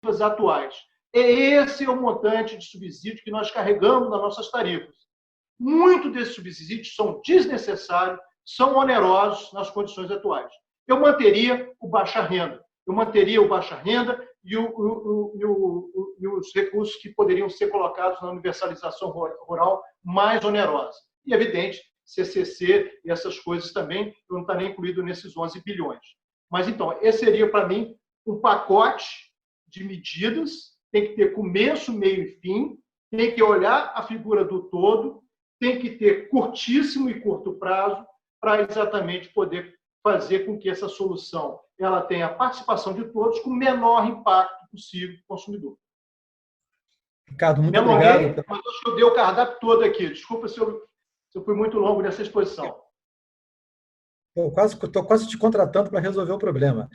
tarifas atuais. Esse é o montante de subsídio que nós carregamos nas nossas tarifas. Muitos desses subsídios são desnecessários, são onerosos nas condições atuais. Eu manteria o baixa renda. E os recursos que poderiam ser colocados na universalização rural mais onerosa. E, evidente, CCC e essas coisas também não está nem incluído nesses 11 bilhões. Mas, então, esse seria, para mim, um pacote de medidas, tem que ter começo, meio e fim, tem que olhar a figura do todo, tem que ter curtíssimo e curto prazo para exatamente poder fazer com que essa solução ela tenha a participação de todos com o menor impacto possível para o consumidor. Ricardo, muito obrigado. Mas acho que eu dei o cardápio todo aqui. Desculpa se eu fui muito longo nessa exposição. Estou quase te contratando para resolver o problema.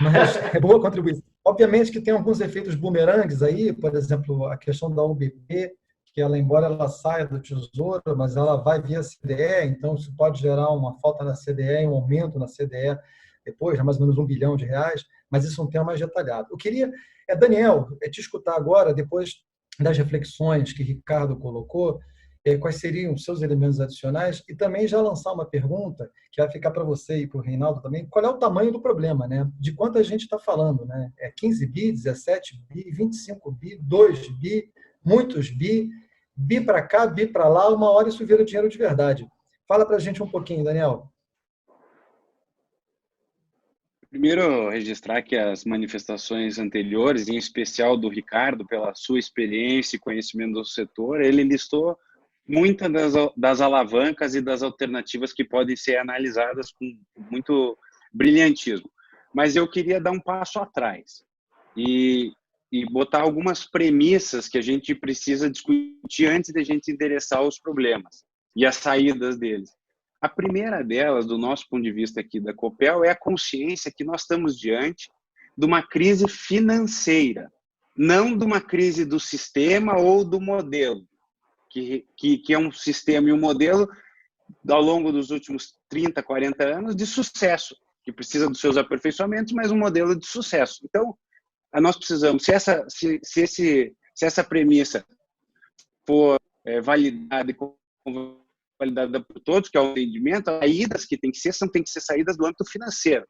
Mas é boa contribuição. Obviamente que tem alguns efeitos bumerangues aí, por exemplo, a questão da UBP, que ela, embora ela saia do Tesouro, mas ela vai via CDE, então isso pode gerar uma falta na CDE e um aumento na CDE depois, mais ou menos R$1 bilhão, mas isso é um tema mais detalhado. Eu queria, Daniel, te escutar agora, depois das reflexões que Ricardo colocou, quais seriam os seus elementos adicionais e também já lançar uma pergunta que vai ficar para você e para o Reinaldo também. Qual é o tamanho do problema, né? De quanto a gente está falando, né? É 15 bi, 17 bi, 25 bi, 2 bi, muitos bi para cá, bi para lá, uma hora isso vira dinheiro de verdade. Fala para a gente um pouquinho, Daniel. Primeiro, registrar que as manifestações anteriores, em especial do Ricardo, pela sua experiência e conhecimento do setor, ele listou muitas das alavancas e das alternativas que podem ser analisadas com muito brilhantismo. Mas eu queria dar um passo atrás e botar algumas premissas que a gente precisa discutir antes de a gente endereçar os problemas e as saídas deles. A primeira delas, do nosso ponto de vista aqui da Copel, é a consciência que nós estamos diante de uma crise financeira, não de uma crise do sistema ou do modelo, que é um sistema e um modelo, ao longo dos últimos 30, 40 anos, de sucesso, que precisa dos seus aperfeiçoamentos, mas um modelo de sucesso. Então, nós precisamos, se essa premissa for validada e validada por todos, que é o entendimento, as saídas que tem que ser saídas do âmbito financeiro.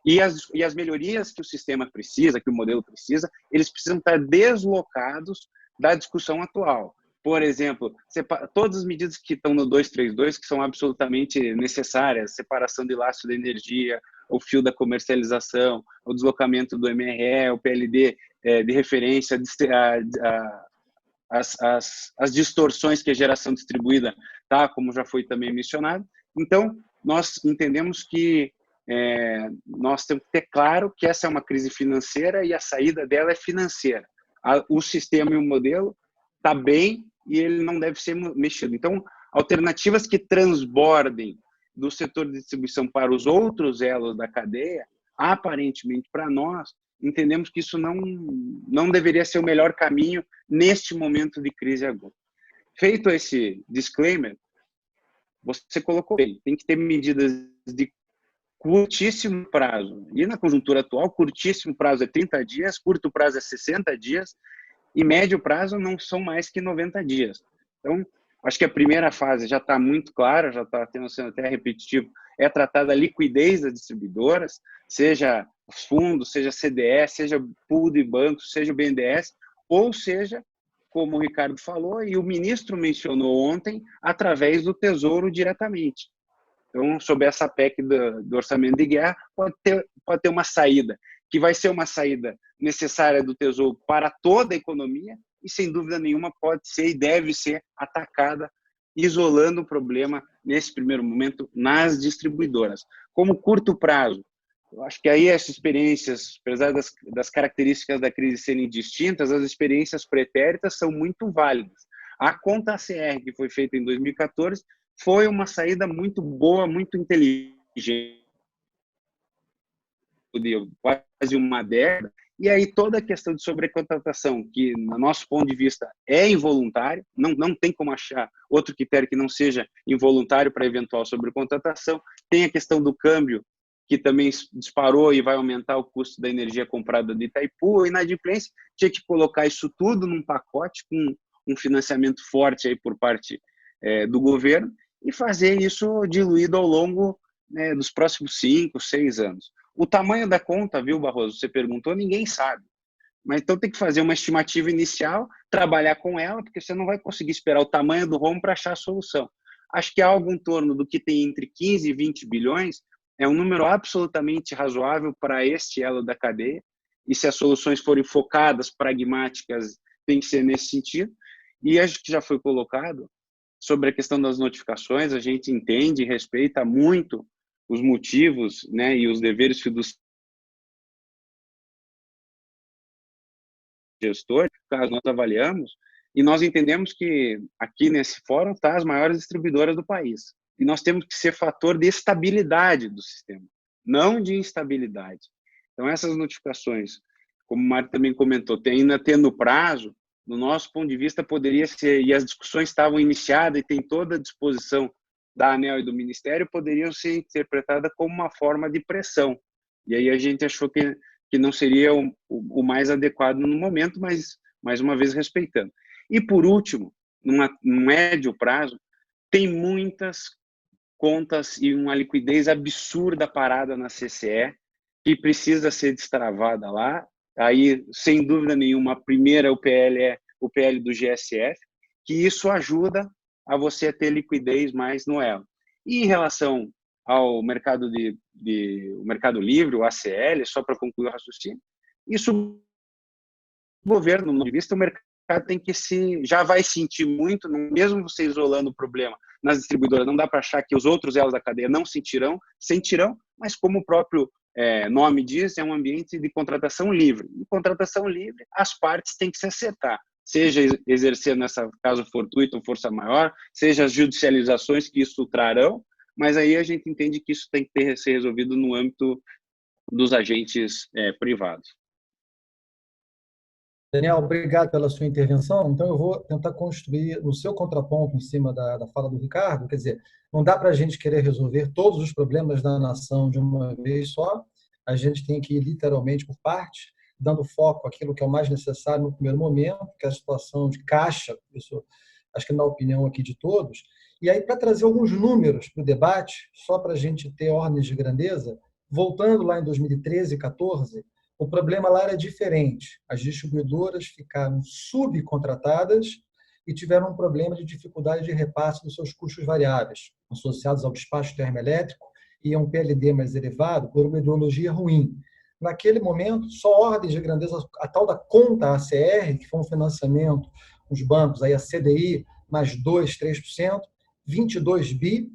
E as melhorias que o sistema precisa, que o modelo precisa, eles precisam estar deslocados da discussão atual. Por exemplo, todas as medidas que estão no 232, que são absolutamente necessárias, separação de lastro da energia, o fio da comercialização, o deslocamento do MRE, o PLD de referência, as distorções que a geração distribuída, tá, como já foi também mencionado. Então, nós entendemos que nós temos que ter claro que essa é uma crise financeira e a saída dela é financeira. O sistema e o modelo está bem e ele não deve ser mexido. Então, alternativas que transbordem do setor de distribuição para os outros elos da cadeia, aparentemente para nós, entendemos que isso não deveria ser o melhor caminho neste momento de crise aguda. Feito esse disclaimer, você colocou bem, tem que ter medidas de curtíssimo prazo. E na conjuntura atual, curtíssimo prazo é 30 dias, curto prazo é 60 dias, e médio prazo não são mais que 90 dias. Então, acho que a primeira fase já está muito clara, já está sendo até repetitivo, é tratar da liquidez das distribuidoras, seja os fundos, seja CDE, seja pool de bancos, seja o BNDES, ou seja, como o Ricardo falou e o ministro mencionou ontem, através do Tesouro diretamente. Então, sob essa PEC do orçamento de guerra, pode ter uma saída, que vai ser uma saída necessária do Tesouro para toda a economia e, sem dúvida nenhuma, pode ser e deve ser atacada, isolando o problema, nesse primeiro momento, nas distribuidoras. Como curto prazo, eu acho que aí essas experiências, apesar das características da crise serem distintas, as experiências pretéritas são muito válidas. A conta ACR, que foi feita em 2014, foi uma saída muito boa, muito inteligente, quase uma década, e aí toda a questão de sobrecontratação, que, no nosso ponto de vista, é involuntário, não tem como achar outro critério que não seja involuntário para eventual sobrecontratação, tem a questão do câmbio, que também disparou e vai aumentar o custo da energia comprada de Itaipu, a inadimplência, tinha que colocar isso tudo num pacote com um financiamento forte aí por parte do governo e fazer isso diluído ao longo, né, dos próximos 5, 6 anos. O tamanho da conta, viu, Barroso, você perguntou, ninguém sabe. Mas então tem que fazer uma estimativa inicial, trabalhar com ela, porque você não vai conseguir esperar o tamanho do rombo para achar a solução. Acho que algo em torno do que tem entre 15 e 20 bilhões é um número absolutamente razoável para este elo da cadeia, e se as soluções forem focadas, pragmáticas, tem que ser nesse sentido. E acho que já foi colocado sobre a questão das notificações, a gente entende e respeita muito os motivos, né, e os deveres fiduciários do gestor, caso nós avaliamos, e nós entendemos que aqui nesse fórum está as maiores distribuidoras do país. E nós temos que ser fator de estabilidade do sistema, não de instabilidade. Então, essas notificações, como o Mário também comentou, ainda tendo prazo, no nosso ponto de vista, poderia ser, e as discussões estavam iniciadas e tem toda a disposição da ANEEL e do Ministério, poderiam ser interpretadas como uma forma de pressão. E aí a gente achou que não seria o mais adequado no momento, mas, mais uma vez, respeitando. E, por último, num médio prazo, tem muitas contas e uma liquidez absurda parada na CCE, que precisa ser destravada lá. Aí, sem dúvida nenhuma, a primeira, o PL é o PL do GSF, que isso ajuda a você ter liquidez mais no elo. E em relação ao mercado o mercado livre, o ACL, só para concluir o raciocínio, isso o governo, no meu ponto de vista, o mercado tem que já vai sentir muito, mesmo você isolando o problema nas distribuidoras, não dá para achar que os outros elos da cadeia não sentirão, mas como o próprio nome diz, é um ambiente de contratação livre. Em contratação livre, as partes têm que se acertar, seja exercer, nessa caso fortuito ou força maior, seja as judicializações que isso trarão, mas aí a gente entende que isso tem que ser resolvido no âmbito dos agentes privados. Daniel, obrigado pela sua intervenção. Então, eu vou tentar construir no seu contraponto em cima da fala do Ricardo. Quer dizer, não dá para a gente querer resolver todos os problemas da nação de uma vez só. A gente tem que ir literalmente por partes, dando foco àquilo que é o mais necessário no primeiro momento, que é a situação de caixa, isso acho que na opinião aqui de todos. E aí, para trazer alguns números para o debate, só para a gente ter ordens de grandeza, voltando lá em 2013 e 2014, o problema lá era diferente. As distribuidoras ficaram subcontratadas e tiveram um problema de dificuldade de repasse dos seus custos variáveis, associados ao despacho termoelétrico e a um PLD mais elevado, por uma ideologia ruim. Naquele momento, só ordens de grandeza, a tal da conta ACR, que foi um financiamento, os bancos, aí a CDI, mais 2%, 3%, 22 bi.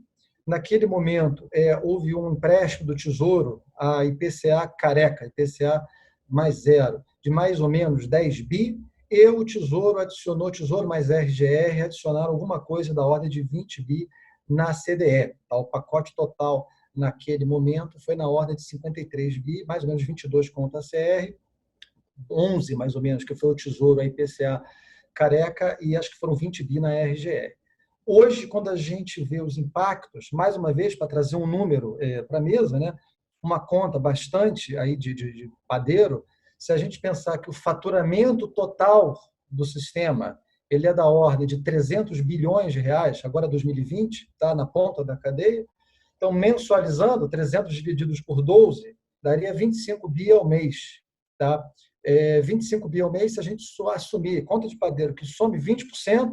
Naquele momento, houve um empréstimo do Tesouro, a IPCA careca, IPCA mais zero, de mais ou menos 10 bi, e o Tesouro adicionou, Tesouro mais RGR, adicionaram alguma coisa da ordem de 20 bi na CDE. Tá? O pacote total, naquele momento, foi na ordem de 53 bi, mais ou menos 22 contra a CR, 11 mais ou menos, que foi o Tesouro, a IPCA careca, e acho que foram 20 bi na RGR. Hoje, quando a gente vê os impactos, mais uma vez, para trazer um número para a mesa, né, uma conta bastante aí de padeiro, se a gente pensar que o faturamento total do sistema ele é da ordem de 300 bilhões de reais, agora 2020, tá na ponta da cadeia, então, mensualizando, 300 divididos por 12, daria 25 bi ao mês. Tá? 25 bi ao mês, se a gente assumir conta de padeiro que some 20%,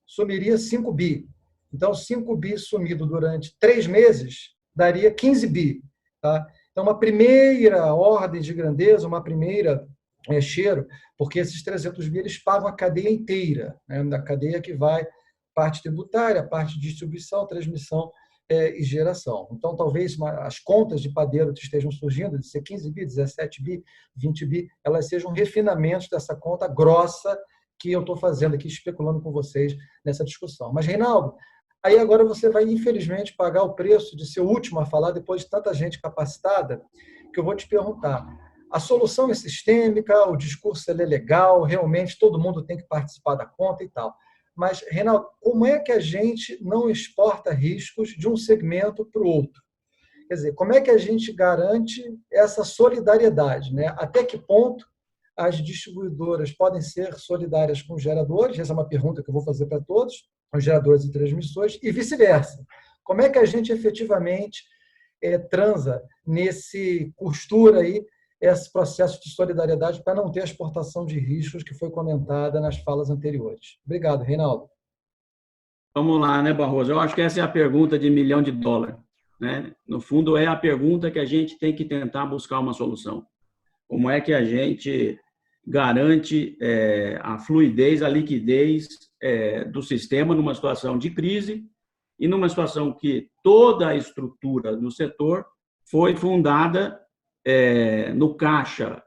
sumiria 5 bi. Então, 5 bi sumido durante 3 meses daria 15 bi. Tá? Então, uma primeira ordem de grandeza, uma primeira cheiro, porque esses 300 bi eles pagam a cadeia inteira, né? Da cadeia que vai parte tributária, parte de distribuição, transmissão e geração. Então, talvez as contas de padeiro que estejam surgindo, de ser 15 bi, 17 bi, 20 bi, elas sejam refinamentos dessa conta grossa que eu estou fazendo aqui, especulando com vocês nessa discussão. Mas, Reinaldo, aí agora você vai, infelizmente, pagar o preço de ser o último a falar, depois de tanta gente capacitada, que eu vou te perguntar. A solução é sistêmica, o discurso é legal, realmente todo mundo tem que participar da conta e tal. Mas, Reinaldo, como é que a gente não exporta riscos de um segmento para o outro? Quer dizer, como é que a gente garante essa solidariedade, né? Até que ponto as distribuidoras podem ser solidárias com os geradores? Essa é uma pergunta que eu vou fazer para todos, os geradores e transmissores, e vice-versa. Como é que a gente efetivamente transa costura aí esse processo de solidariedade para não ter a exportação de riscos que foi comentada nas falas anteriores? Obrigado, Reinaldo. Vamos lá, né, Barroso? Eu acho que essa é a pergunta de $1 milhão, né? No fundo, é a pergunta que a gente tem que tentar buscar uma solução. Como é que a gente garante a fluidez, a liquidez do sistema numa situação de crise e numa situação que toda a estrutura do setor foi fundada no caixa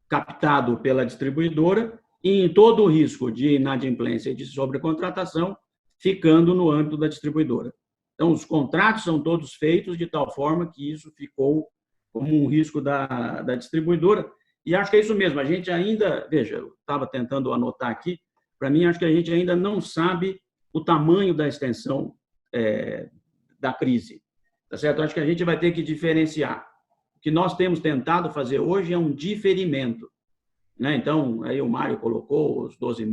captado pela distribuidora e em todo o risco de inadimplência e de sobrecontratação ficando no âmbito da distribuidora. Então, os contratos são todos feitos de tal forma que isso ficou como um risco da distribuidora. E acho que é isso mesmo. A gente ainda, veja, eu estava tentando anotar aqui, para mim, acho que a gente ainda não sabe o tamanho da extensão da crise. Tá certo? Acho que a gente vai ter que diferenciar. O que nós temos tentado fazer hoje é um diferimento, né? Então, aí o Mário colocou as 12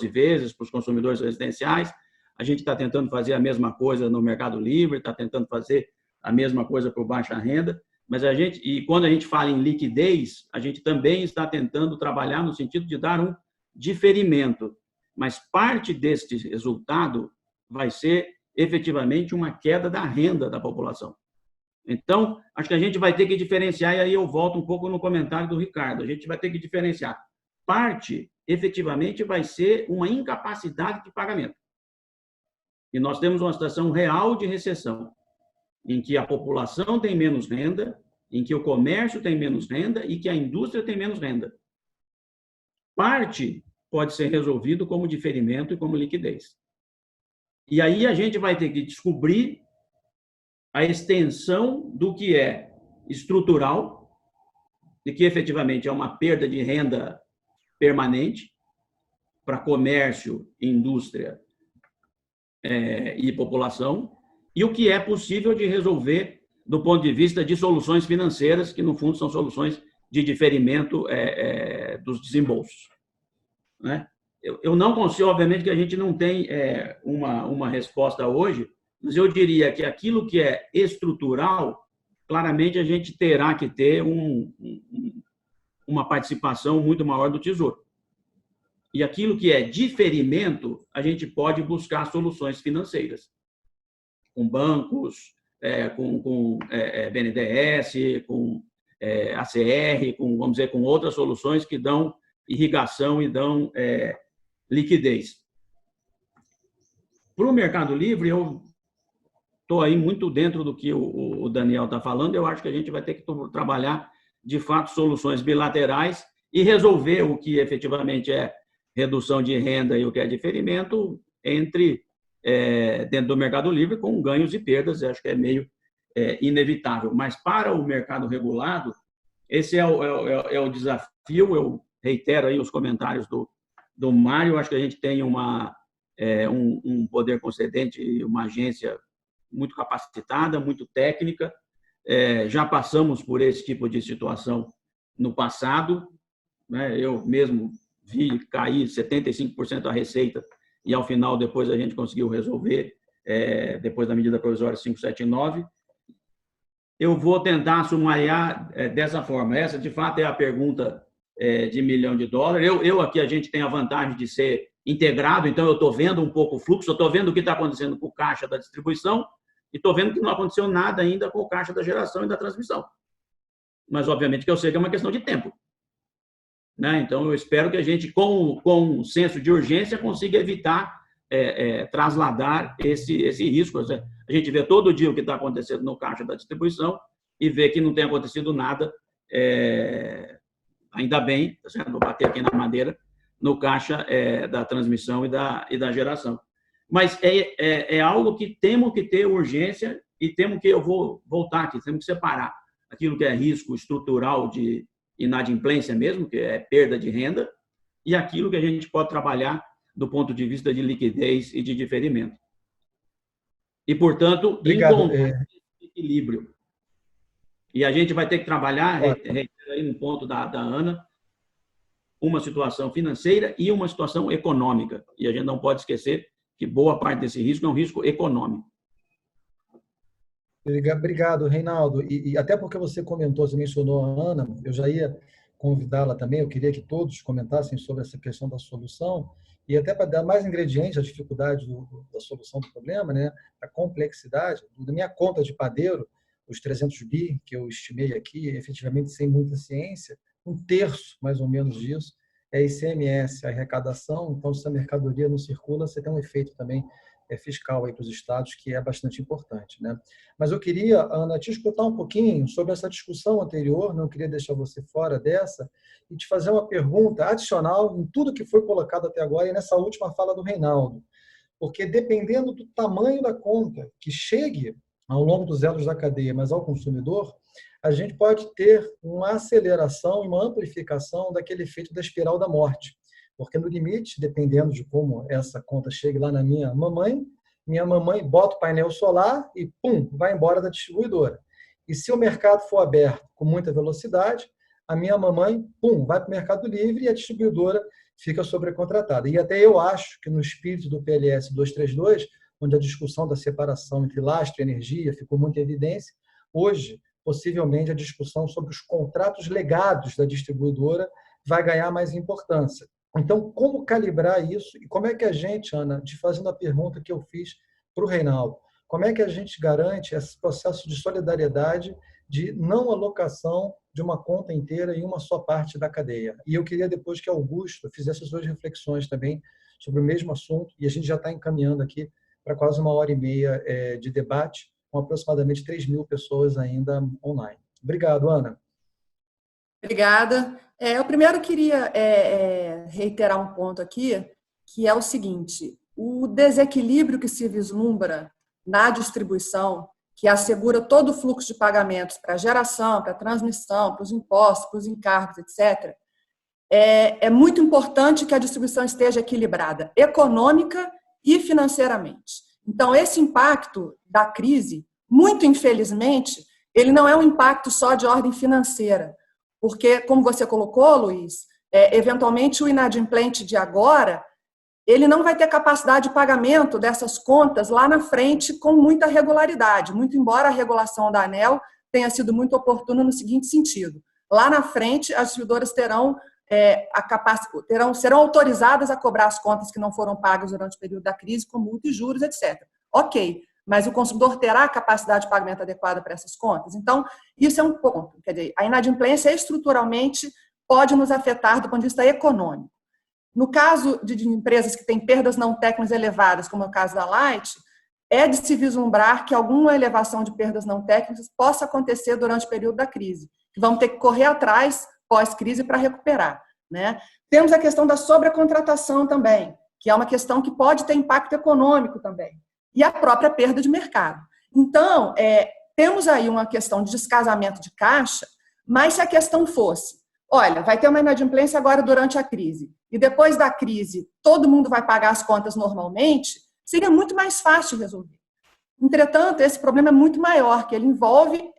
vezes para os consumidores residenciais. A gente está tentando fazer a mesma coisa no Mercado Livre, está tentando fazer a mesma coisa para o baixa renda, mas quando a gente fala em liquidez, a gente também está tentando trabalhar no sentido de dar um diferimento, mas parte deste resultado vai ser efetivamente uma queda da renda da população. Então, acho que a gente vai ter que diferenciar, e aí eu volto um pouco no comentário do Ricardo, a gente vai ter que diferenciar. Parte, efetivamente, vai ser uma incapacidade de pagamento. E nós temos uma situação real de recessão, em que a população tem menos renda, em que o comércio tem menos renda e que a indústria tem menos renda. Parte pode ser resolvido como diferimento e como liquidez. E aí a gente vai ter que descobrir a extensão do que é estrutural, de que efetivamente é uma perda de renda permanente para comércio, indústria e população, e o que é possível de resolver do ponto de vista de soluções financeiras, que no fundo são soluções de diferimento dos desembolsos, né? Eu não consigo, obviamente que a gente não tem uma resposta hoje, mas eu diria que aquilo que é estrutural, claramente a gente terá que ter uma participação muito maior do Tesouro. E aquilo que é diferimento, a gente pode buscar soluções financeiras, com bancos, com BNDES, com ACR, vamos dizer, com outras soluções que dão irrigação e dão liquidez. Para o Mercado Livre, eu estou aí muito dentro do que o Daniel está falando. Eu acho que a gente vai ter que trabalhar, de fato, soluções bilaterais e resolver o que efetivamente é redução de renda e o que é diferimento dentro do Mercado Livre, com ganhos e perdas. Eu acho que é meio inevitável. Mas para o mercado regulado, esse é o desafio. Eu reitero aí os comentários do Mário. Eu acho que a gente tem um poder concedente, uma agência muito capacitada, muito técnica. Já passamos por esse tipo de situação no passado, né? Eu mesmo vi cair 75% da receita e, ao final, depois a gente conseguiu resolver, depois da medida provisória 579. Eu vou tentar sumariar dessa forma. Essa, de fato, é a pergunta de $1 milhão. Eu aqui, a gente tem a vantagem de ser integrado, então eu estou vendo um pouco o fluxo, eu estou vendo o que está acontecendo com o caixa da distribuição e estou vendo que não aconteceu nada ainda com o caixa da geração e da transmissão. Mas, obviamente, que eu sei que é uma questão de tempo, né? Então, eu espero que a gente, com um senso de urgência, consiga evitar trasladar esse risco. A gente vê todo dia o que está acontecendo no caixa da distribuição e vê que não tem acontecido nada, ainda bem, vou bater aqui na madeira, no caixa da transmissão e da geração. Mas é algo que temos que ter urgência e eu vou voltar aqui, temos que separar aquilo que é risco estrutural de inadimplência mesmo, que é perda de renda, e aquilo que a gente pode trabalhar do ponto de vista de liquidez e de diferimento. E, portanto, encontrar esse equilíbrio. E a gente vai ter que trabalhar, aí no ponto da Ana, uma situação financeira e uma situação econômica. E a gente não pode esquecer que boa parte desse risco é um risco econômico. Obrigado, Reinaldo. E até porque você comentou, você mencionou a Ana, eu já ia convidá-la também, eu queria que todos comentassem sobre essa questão da solução, e até para dar mais ingredientes à dificuldade da solução do problema, né? A complexidade. Da minha conta de padeiro, os 300 bi que eu estimei aqui, efetivamente sem muita ciência, um terço, mais ou menos, disso é ICMS, a arrecadação. Então, se a mercadoria não circula, você tem um efeito também fiscal aí para os estados, que é bastante importante, né? Mas eu queria, Ana, te escutar um pouquinho sobre essa discussão anterior, não queria deixar você fora dessa, e te fazer uma pergunta adicional em tudo que foi colocado até agora e nessa última fala do Reinaldo. Porque dependendo do tamanho da conta que chegue ao longo dos elos da cadeia, mas ao consumidor, a gente pode ter uma aceleração e uma amplificação daquele efeito da espiral da morte. Porque, no limite, dependendo de como essa conta chegue lá na minha mamãe bota o painel solar e, pum, vai embora da distribuidora. E se o mercado for aberto com muita velocidade, a minha mamãe, pum, vai para o Mercado Livre e a distribuidora fica sobrecontratada. E até eu acho que no espírito do PLS 232, onde a discussão da separação entre lastro e energia ficou muito em evidência, hoje, possivelmente, a discussão sobre os contratos legados da distribuidora vai ganhar mais importância. Então, como calibrar isso? E como é que a gente, Ana, te fazendo a pergunta que eu fiz para o Reinaldo, como é que a gente garante esse processo de solidariedade, de não alocação de uma conta inteira em uma só parte da cadeia? E eu queria depois que Augusto fizesse as suas reflexões também sobre o mesmo assunto, e a gente já está encaminhando aqui para quase 1h30 de debate, com aproximadamente 3.000 pessoas ainda online. Obrigado, Ana. Obrigada. Eu primeiro queria reiterar um ponto aqui, que é o seguinte: o desequilíbrio que se vislumbra na distribuição, que assegura todo o fluxo de pagamentos para geração, para transmissão, para os impostos, para os encargos, etc., é muito importante que a distribuição esteja equilibrada, econômica e financeiramente. Então, esse impacto da crise, muito infelizmente, ele não é um impacto só de ordem financeira, porque, como você colocou, Luiz, eventualmente o inadimplente de agora, ele não vai ter capacidade de pagamento dessas contas lá na frente com muita regularidade, muito embora a regulação da ANEEL tenha sido muito oportuna no seguinte sentido: lá na frente, as distribuidoras serão autorizadas a cobrar as contas que não foram pagas durante o período da crise, com multa e juros, etc. Ok, mas o consumidor terá a capacidade de pagamento adequada para essas contas? Então, isso é um ponto. Quer dizer, a inadimplência estruturalmente pode nos afetar do ponto de vista econômico. No caso de empresas que têm perdas não técnicas elevadas, como é o caso da Light, é de se vislumbrar que alguma elevação de perdas não técnicas possa acontecer durante o período da crise, que vamos ter que correr atrás pós-crise para recuperar, né? Temos a questão da sobrecontratação também, que é uma questão que pode ter impacto econômico também, e a própria perda de mercado. Então, temos aí uma questão de descasamento de caixa, mas se a questão fosse, olha, vai ter uma inadimplência agora durante a crise, e depois da crise todo mundo vai pagar as contas normalmente, seria muito mais fácil resolver. Entretanto, esse problema é muito maior, que ele envolve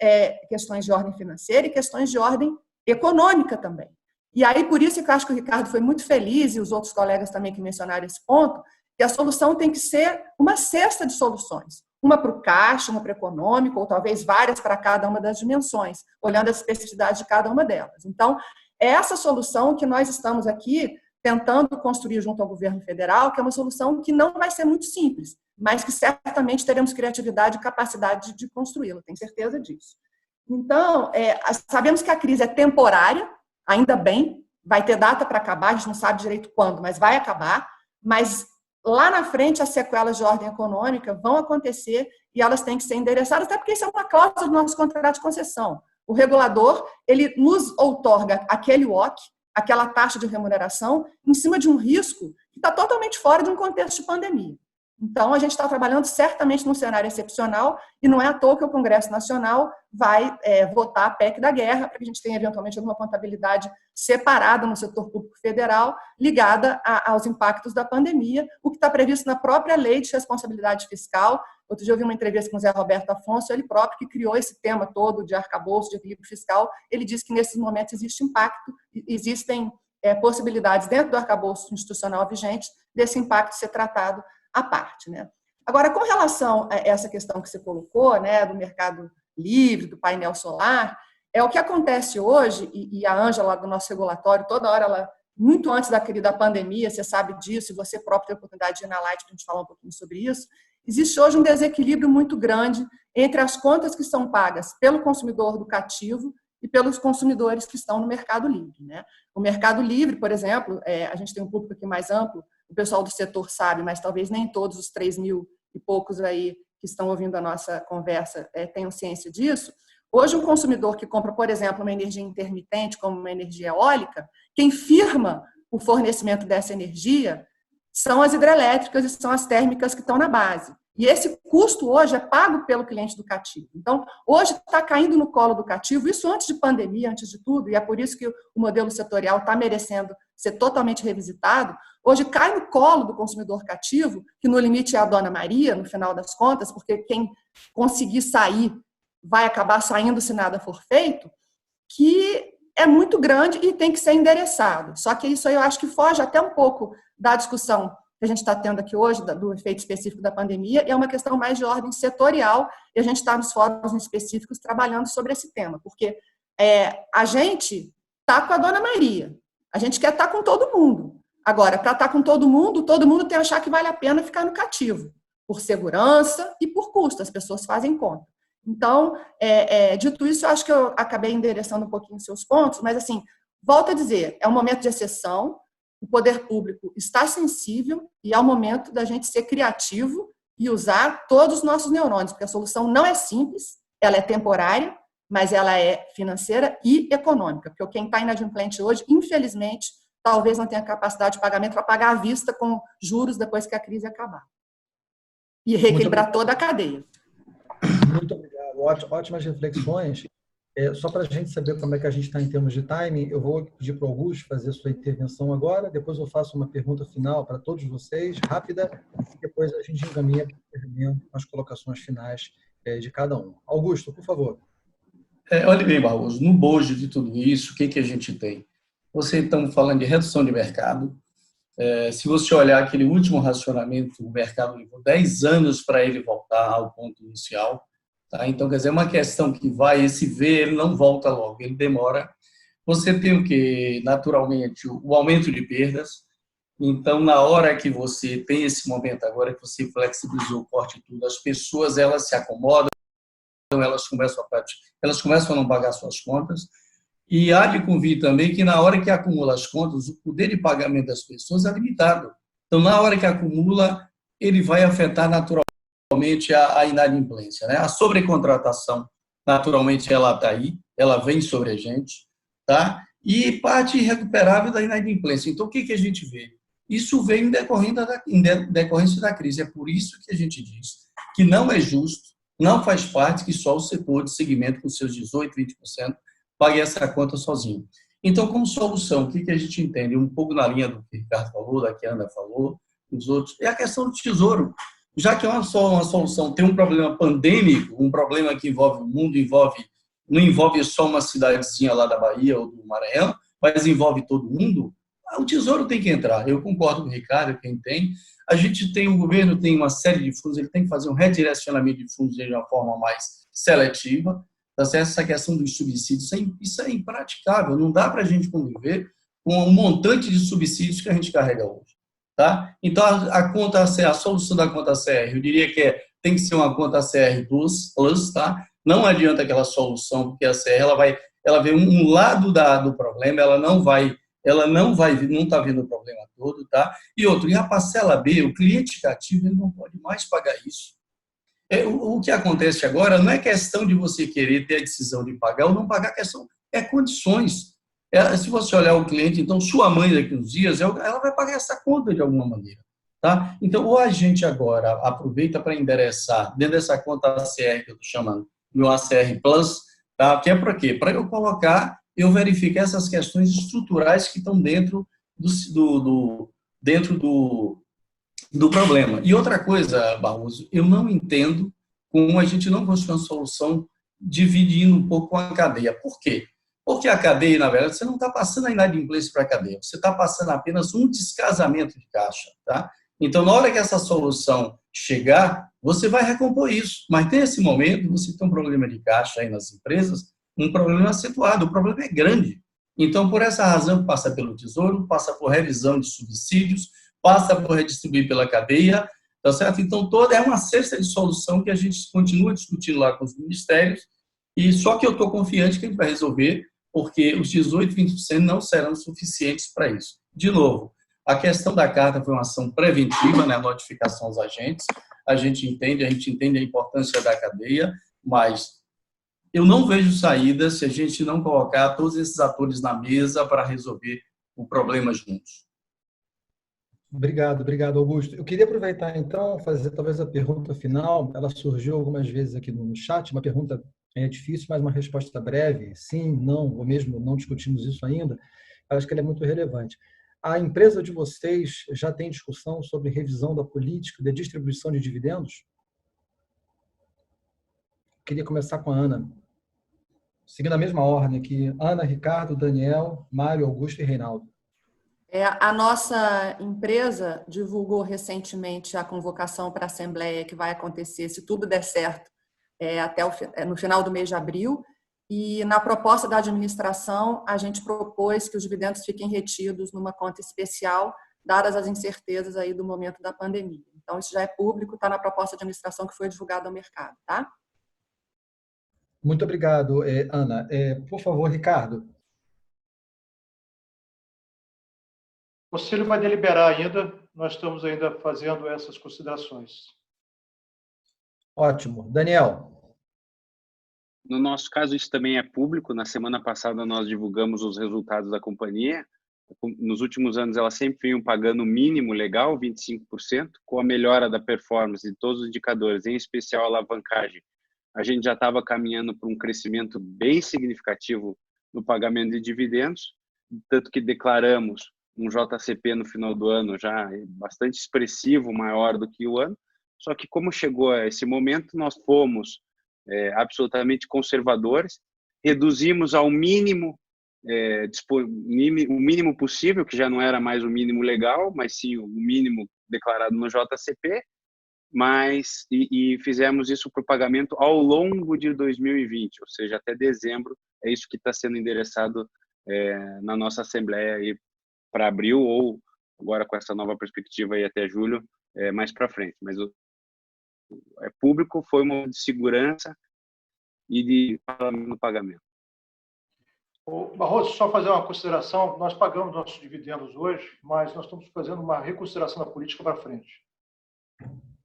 questões de ordem financeira e questões de ordem econômica também. E aí, por isso que eu acho que o Ricardo foi muito feliz, e os outros colegas também que mencionaram esse ponto, que a solução tem que ser uma cesta de soluções. Uma para o caixa, uma para o econômico, ou talvez várias para cada uma das dimensões, olhando as especificidades de cada uma delas. Então, é essa solução que nós estamos aqui tentando construir junto ao governo federal, que é uma solução que não vai ser muito simples, mas que certamente teremos criatividade e capacidade de construí-la, tenho certeza disso. Então, sabemos que a crise é temporária, ainda bem, vai ter data para acabar, a gente não sabe direito quando, mas vai acabar, mas lá na frente as sequelas de ordem econômica vão acontecer e elas têm que ser endereçadas, até porque isso é uma cláusula do nosso contrato de concessão. O regulador, ele nos outorga aquele WOC, aquela taxa de remuneração, em cima de um risco que está totalmente fora de um contexto de pandemia. Então, a gente está trabalhando certamente num cenário excepcional e não é à toa que o Congresso Nacional vai votar a PEC da guerra para que a gente tenha, eventualmente, alguma contabilidade separada no setor público federal ligada aos impactos da pandemia, o que está previsto na própria Lei de Responsabilidade Fiscal, Outro dia eu vi uma entrevista com o Zé Roberto Afonso, ele próprio que criou esse tema todo de arcabouço, de equilíbrio fiscal. Ele diz que nesses momentos existe impacto, existem possibilidades dentro do arcabouço institucional vigente desse impacto ser tratado à parte, né? Agora, com relação a essa questão que você colocou, né, do mercado livre, do painel solar, o que acontece hoje, e a Ângela do nosso regulatório, toda hora ela, muito antes da pandemia, você sabe disso, e você próprio tem a oportunidade de ir na Light para a gente falar um pouquinho sobre isso, existe hoje um desequilíbrio muito grande entre as contas que são pagas pelo consumidor do cativo e pelos consumidores que estão no mercado livre, né? O mercado livre, por exemplo, a gente tem um público aqui mais amplo, o pessoal do setor sabe, mas talvez nem todos os 3.000 e poucos aí que estão ouvindo a nossa conversa tenham ciência disso. Hoje, um consumidor que compra, por exemplo, uma energia intermitente, como uma energia eólica, quem firma o fornecimento dessa energia são as hidrelétricas e são as térmicas que estão na base. E esse custo hoje é pago pelo cliente do cativo. Então, hoje está caindo no colo do cativo, isso antes de pandemia, antes de tudo, e é por isso que o modelo setorial está merecendo ser totalmente revisitado. Hoje cai no colo do consumidor cativo, que no limite é a Dona Maria, no final das contas, porque quem conseguir sair vai acabar saindo se nada for feito, que é muito grande e tem que ser endereçado. Só que isso aí eu acho que foge até um pouco da discussão que a gente está tendo aqui hoje, do efeito específico da pandemia, e é uma questão mais de ordem setorial, e a gente está nos fóruns específicos trabalhando sobre esse tema, porque a gente está com a Dona Maria, a gente quer estar com todo mundo. Agora, para estar com todo mundo tem que achar que vale a pena ficar no cativo, por segurança e por custo, as pessoas fazem conta. Então, dito isso, eu acho que eu acabei endereçando um pouquinho seus pontos, mas, assim, volto a dizer, é um momento de exceção, o poder público está sensível e é o momento da gente ser criativo e usar todos os nossos neurônios, porque a solução não é simples, ela é temporária, mas ela é financeira e econômica, porque quem está inadimplente hoje, infelizmente, talvez não tenha capacidade de pagamento para pagar à vista com juros depois que a crise acabar. E reequilibrar toda a cadeia. Muito obrigado. Ótimas reflexões. Só para a gente saber como é que a gente está em termos de timing, eu vou pedir para o Augusto fazer a sua intervenção agora, depois eu faço uma pergunta final para todos vocês, rápida, e depois a gente encaminha com as colocações finais de cada um. Augusto, por favor. Olha bem, Barroso, no bojo de tudo isso, o que a gente tem? Você está falando de redução de mercado. Se você olhar aquele último racionamento, o mercado levou 10 anos para ele voltar ao ponto inicial. Tá? Então, quer dizer, é uma questão que esse V, ele não volta logo, ele demora. Você tem o que? Naturalmente, o aumento de perdas. Então, na hora que você tem esse momento agora, que você flexibilizou o corte e tudo, as pessoas, elas se acomodam, elas começam a não pagar suas contas. E há de convir também que na hora que acumula as contas, o poder de pagamento das pessoas é limitado. Então, na hora que acumula, ele vai afetar naturalmente a inadimplência, né? A sobrecontratação, naturalmente, ela está aí, ela vem sobre a gente, tá? E parte irrecuperável da inadimplência. Então, o que a gente vê? Isso vem em decorrência da crise. É por isso que a gente diz que não é justo, não faz parte que só o setor de segmento com seus 18%, 20% pague essa conta sozinho. Então, como solução, o que a gente entende? Um pouco na linha do que o Ricardo falou, da que a Ana falou, dos outros, é a questão do tesouro. Já que é uma solução, tem um problema pandêmico, um problema que envolve o mundo, não envolve só uma cidadezinha lá da Bahia ou do Maranhão, mas envolve todo mundo, o tesouro tem que entrar. Eu concordo com o Ricardo, quem tem. O governo tem uma série de fundos, ele tem que fazer um redirecionamento de fundos de uma forma mais seletiva. Essa questão dos subsídios, isso é impraticável, não dá para a gente conviver com um montante de subsídios que a gente carrega hoje. Tá? Então, a solução da conta CR, eu diria que tem que ser uma conta CR plus, tá? Não adianta aquela solução, porque a CR ela vê um lado do problema, ela não está vendo o problema todo, tá? E a parcela B, o cliente cativo, ele não pode mais pagar isso. O que acontece agora não é questão de você querer ter a decisão de pagar ou não pagar, a questão é condições. Se você olhar o cliente, então, sua mãe daqui uns dias, ela vai pagar essa conta de alguma maneira. Tá? Então, ou a gente agora aproveita para endereçar dentro dessa conta ACR que eu estou chamando, meu ACR Plus, tá? Que é para quê? Para eu verificar essas questões estruturais que estão dentro do problema. E outra coisa, Barroso, eu não entendo como a gente não conseguiu uma solução dividindo um pouco a cadeia. Por quê? Porque a cadeia, na verdade, você não está passando a inadimplência para a cadeia, você está passando apenas um descasamento de caixa. Tá? Então, na hora que essa solução chegar, você vai recompor isso. Mas tem esse momento, você tem um problema de caixa aí nas empresas, um problema acentuado, o problema é grande. Então, por essa razão, passa pelo Tesouro, passa por revisão de subsídios, passa por redistribuir pela cadeia, tá certo? Então, toda é uma cesta de solução que a gente continua discutindo lá com os ministérios, e só que eu estou confiante que a gente vai resolver, porque os 18, 20% não serão suficientes para isso. De novo, a questão da carta foi uma ação preventiva, né, a notificação aos agentes, a gente entende a importância da cadeia, mas eu não vejo saída se a gente não colocar todos esses atores na mesa para resolver o problema juntos. Obrigado, Augusto. Eu queria aproveitar, então, fazer talvez a pergunta final. Ela surgiu algumas vezes aqui no chat, uma pergunta difícil, mas uma resposta breve, sim, não, ou mesmo não discutimos isso ainda. Acho que ela é muito relevante. A empresa de vocês já tem discussão sobre revisão da política de distribuição de dividendos? Queria começar com a Ana. Seguindo a mesma ordem aqui, Ana, Ricardo, Daniel, Mário, Augusto e Reinaldo. A nossa empresa divulgou recentemente a convocação para a Assembleia que vai acontecer, se tudo der certo, no final do mês de abril. E na proposta da administração, a gente propôs que os dividendos fiquem retidos numa conta especial, dadas as incertezas aí do momento da pandemia. Então, isso já é público, está na proposta de administração que foi divulgada ao mercado, tá? Muito obrigado, Ana. Por favor, Ricardo. O Conselho vai deliberar ainda, nós estamos ainda fazendo essas considerações. Ótimo. Daniel. No nosso caso, isso também é público. Na semana passada, nós divulgamos os resultados da companhia. Nos últimos anos, ela sempre veio pagando o mínimo legal, 25%, com a melhora da performance de todos os indicadores, em especial a alavancagem. A gente já estava caminhando para um crescimento bem significativo no pagamento de dividendos, tanto que declaramos um JCP no final do ano já bastante expressivo, maior do que o ano. Só que como chegou a esse momento, nós fomos absolutamente conservadores, reduzimos ao mínimo, o mínimo possível, que já não era mais o mínimo legal, mas sim o mínimo declarado no JCP, e fizemos isso para o pagamento ao longo de 2020, ou seja, até dezembro. É isso que está sendo endereçado na nossa Assembleia aí para abril, ou agora com essa nova perspectiva aí até julho, mais para frente. Mas público, foi uma de segurança e de pagamento. Barroso, só fazer uma consideração. Nós pagamos nossos dividendos hoje, mas nós estamos fazendo uma reconsideração da política para frente.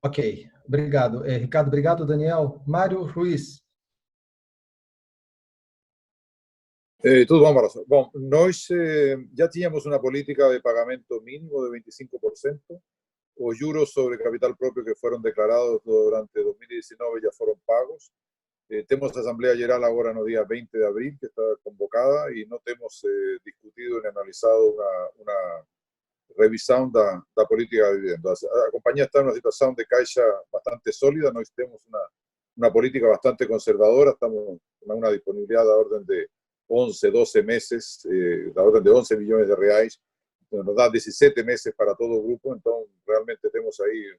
Ok, obrigado. Ricardo, obrigado, Daniel. Mário Ruiz. Tudo bom, Barroso. Bom, nós já tínhamos uma política de pagamento mínimo de 25%. Os juros sobre capital próprio que foram declarados durante 2019 já foram pagos. Temos a Asamblea Geral agora no dia 20 de abril, que está convocada, e não temos discutido nem analisado uma revisão da política de dividendos. A companhia está em uma situação de caixa bastante sólida, nós temos uma política bastante conservadora, estamos com uma disponibilidade da ordem de 11, 12 meses, da ordem de 11 milhões de reais, nos dá 17 meses para todo o grupo, então realmente temos aí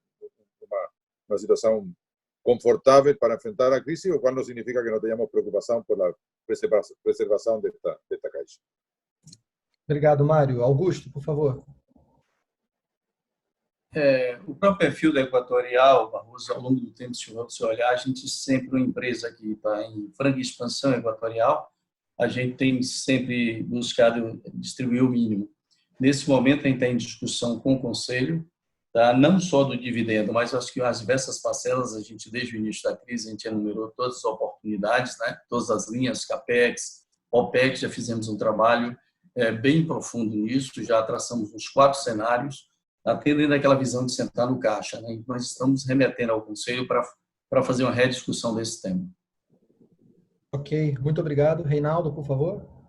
uma situação confortável para enfrentar a crise, o qual não significa que não tenhamos preocupação por a preservação desta caixa. Obrigado, Mário. Augusto, por favor. O próprio perfil da Equatorial, Barroso, ao longo do tempo, se você olhar, a gente sempre, uma empresa que está em franca expansão equatorial, a gente tem sempre buscado distribuir o mínimo. Nesse momento, a gente está em discussão com o Conselho, tá? Não só do dividendo, mas acho que as diversas parcelas, a gente, desde o início da crise, a gente enumerou todas as oportunidades, né? Todas as linhas, CAPEX, OPEX, já fizemos um trabalho bem profundo nisso, já traçamos uns 4 cenários, atendendo aquela visão de sentar no caixa, né? Nós estamos remetendo ao Conselho para fazer uma rediscussão desse tema. Ok, muito obrigado. Reinaldo, por favor.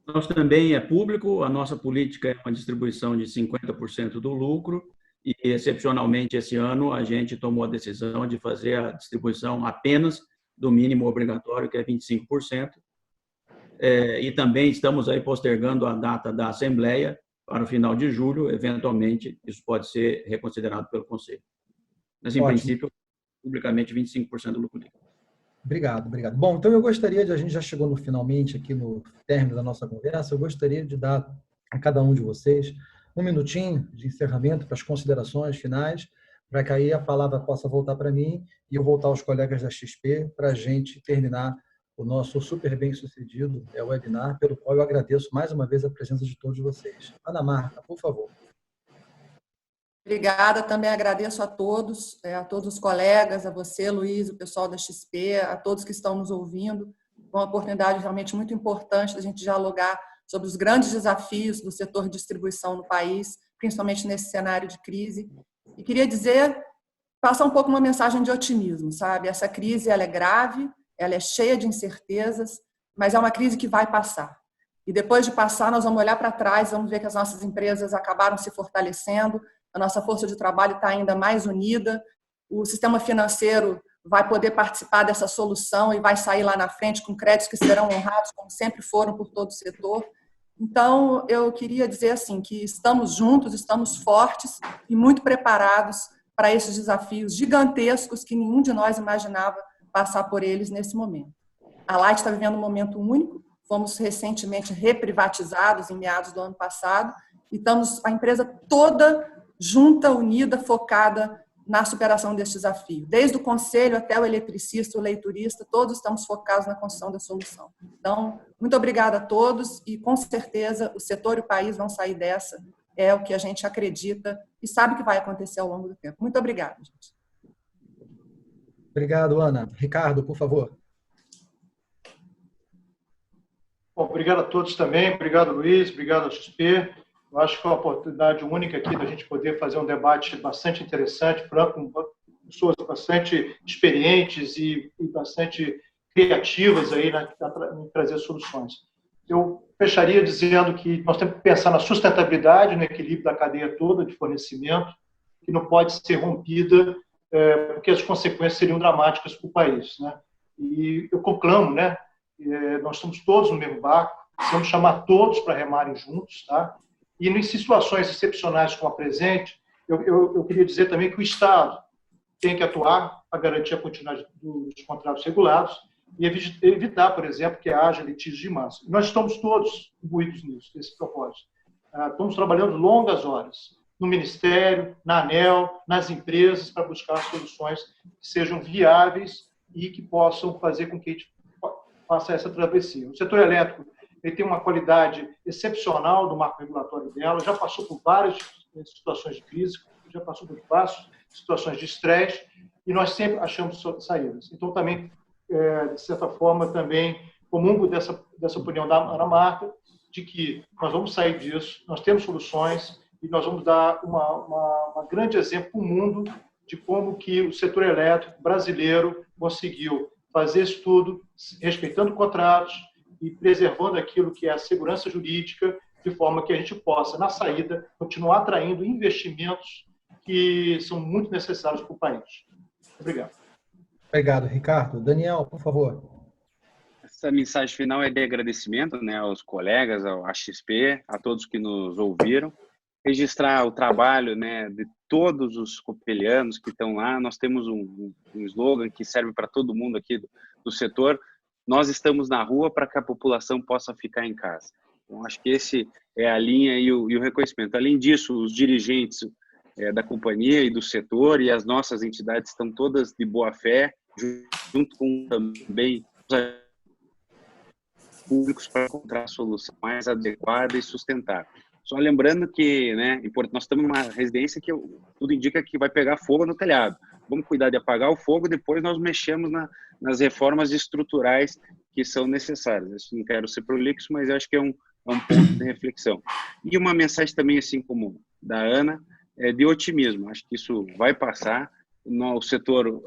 Nós também é público, a nossa política é uma distribuição de 50% do lucro, e, excepcionalmente, esse ano, a gente tomou a decisão de fazer a distribuição apenas do mínimo obrigatório, que é 25%, e também estamos aí postergando a data da Assembleia para o final de julho, eventualmente, isso pode ser reconsiderado pelo Conselho. Mas, em princípio, publicamente, 25% do lucro líquido. Obrigado, obrigado. Bom, então eu gostaria a gente já chegou no finalmente aqui no término da nossa conversa, eu gostaria de dar a cada um de vocês um minutinho de encerramento para as considerações finais, para que aí a palavra possa voltar para mim e eu voltar aos colegas da XP para a gente terminar o nosso super bem-sucedido webinar, pelo qual eu agradeço mais uma vez a presença de todos vocês. Ana Marta, por favor. Obrigada, também agradeço a todos os colegas, a você, Luiz, o pessoal da XP, a todos que estão nos ouvindo. Uma oportunidade realmente muito importante da gente dialogar sobre os grandes desafios do setor de distribuição no país, principalmente nesse cenário de crise. E queria passar um pouco uma mensagem de otimismo, sabe? Essa crise, ela é grave, ela é cheia de incertezas, mas é uma crise que vai passar. E depois de passar, nós vamos olhar para trás, vamos ver que as nossas empresas acabaram se fortalecendo, a nossa força de trabalho está ainda mais unida, o sistema financeiro vai poder participar dessa solução e vai sair lá na frente com créditos que serão honrados, como sempre foram por todo o setor. Então, eu queria dizer assim, que estamos juntos, estamos fortes e muito preparados para esses desafios gigantescos que nenhum de nós imaginava passar por eles nesse momento. A Light está vivendo um momento único, fomos recentemente reprivatizados em meados do ano passado e estamos a empresa toda junta, unida, focada na superação deste desafio. Desde o conselho até o eletricista, o leiturista, todos estamos focados na construção da solução. Então, muito obrigada a todos e, com certeza, o setor e o país vão sair dessa. É o que a gente acredita e sabe que vai acontecer ao longo do tempo. Muito obrigada, gente. Obrigado, Ana. Ricardo, por favor. Bom, obrigado a todos também. Obrigado, Luiz. Obrigado ao XP. Eu acho que é uma oportunidade única aqui da gente poder fazer um debate bastante interessante, com pessoas bastante experientes e bastante criativas aí em trazer soluções. Eu fecharia dizendo que nós temos que pensar na sustentabilidade, no equilíbrio da cadeia toda de fornecimento, que não pode ser rompida, porque as consequências seriam dramáticas para o país, né? E eu conclamo, né? Nós estamos todos no mesmo barco, precisamos chamar todos para remarem juntos, tá? E em situações excepcionais como a presente, eu queria dizer também que o Estado tem que atuar para garantir a continuidade dos contratos regulados e evitar, por exemplo, que haja litígios de massa. Nós estamos todos imbuídos nisso, nesse propósito. Estamos trabalhando longas horas no Ministério, na ANEEL, nas empresas, para buscar soluções que sejam viáveis e que possam fazer com que a gente faça essa travessia. O setor elétrico ele tem uma qualidade excepcional do marco regulatório dela, já passou por várias situações de crise, já passou por várias situações de estresse, e nós sempre achamos saídas. Então, também, de certa forma, também comungo dessa opinião da Ana Marta, de que nós vamos sair disso, nós temos soluções, e nós vamos dar uma grande exemplo para o mundo de como que o setor elétrico brasileiro conseguiu fazer isso tudo, respeitando contratos, e preservando aquilo que é a segurança jurídica, de forma que a gente possa, na saída, continuar atraindo investimentos que são muito necessários para o país. Obrigado. Obrigado, Ricardo. Daniel, por favor. Essa mensagem final é de agradecimento, né, aos colegas, ao XP, a todos que nos ouviram. Registrar o trabalho, né, de todos os copelianos que estão lá. Nós temos um slogan que serve para todo mundo aqui do setor. Nós estamos na rua para que a população possa ficar em casa. Então, acho que esse é a linha e o reconhecimento. Além disso, os dirigentes da companhia e do setor e as nossas entidades estão todas de boa fé, junto com também os públicos para encontrar a solução mais adequada e sustentável. Só lembrando que, né, nós estamos numa residência que tudo indica que vai pegar fogo no telhado. Vamos cuidar de apagar o fogo, depois nós mexemos nas reformas estruturais que são necessárias. Eu não quero ser prolixo, mas acho que é um ponto de reflexão. E uma mensagem também, assim como da Ana, de otimismo. Acho que isso vai passar. O setor